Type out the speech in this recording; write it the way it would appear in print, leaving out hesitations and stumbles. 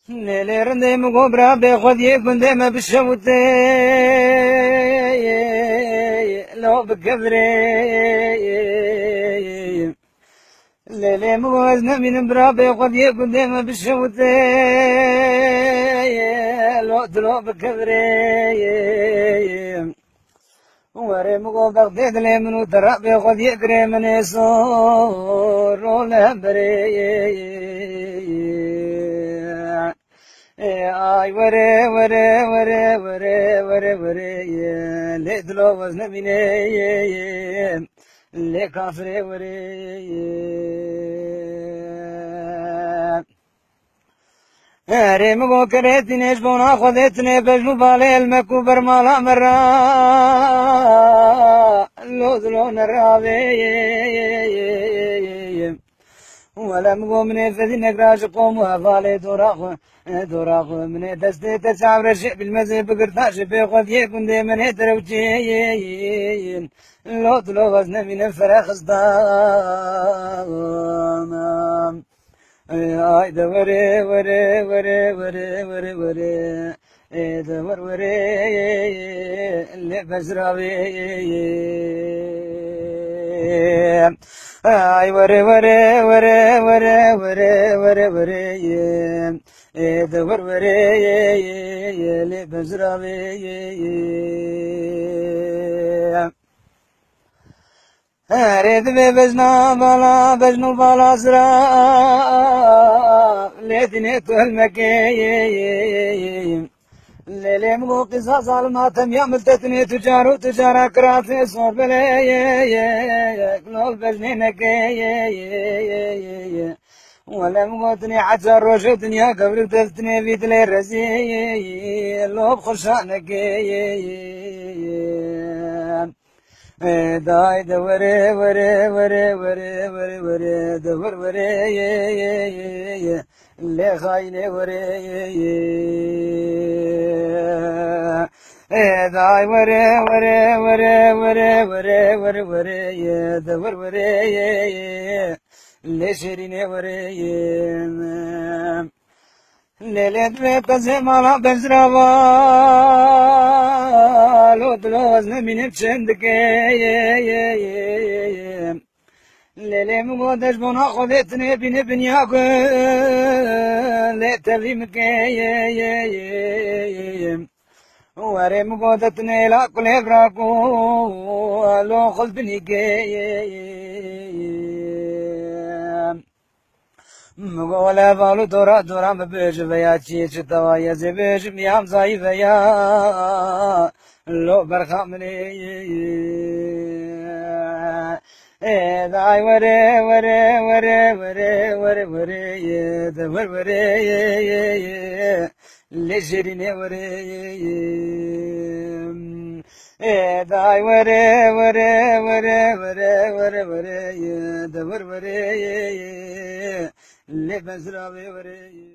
ليلي رندي مقبرة بخذ يكون ديما بالشوت لو بكبري ليلي موزنا من برا بخذ يكون ديما بالشوت لو بكبري وري مقو بغداد لي منو ترى بخذ يكري من يسور ولا بري ay vere vere vere vere vere vere le dlo vazne mine le kafre vere اري مگو كريتني جبونا خذتني بجنو بالي المكو برمالا مرا لو دلو نراوي ولا مقو من فذين قراش قوم وهفالي دوراخ من دستي تسعب رشق بالمزي بقرطاش بيخوذ يكون دي من هتروجين لو طلو غزنا من الفراخ صدام اي دوري وري وري وري وري وري دور وري اللي بزراوي ay vere vere vere vere vere vere vere de ver vere le bezrave red ve bezna bejnu bala zra ledine kulmeke ليلي مغو قصاص الماتم يا ملتتني تجارة كراسي صور بلي كلول بجنينك ولا مغوتني عجر روش دنيا قبل تلتني بيت لي رزي اللوب خشانك داي دوري وري وري وري وري وري دور وري اللي خايني وري داي وري وري وري وري وري وري وري دور وري اللي شيريني وري ليلة بيت زمالا بزرابا لو دلوز من بشندك ليلة مقودش بنا خذتني بني بنياك ليت بيمك وري مقودتني لا كل براكو لو خلبني مقولا بالو دورا مبيج فيا تشيش توايا زبيج ميام زاي فيا لو برخامني داي وري وري وري وري وري وري دور وري لجريني وري داي وري وري وري وري وري وري دور وري اللي بزرابي وري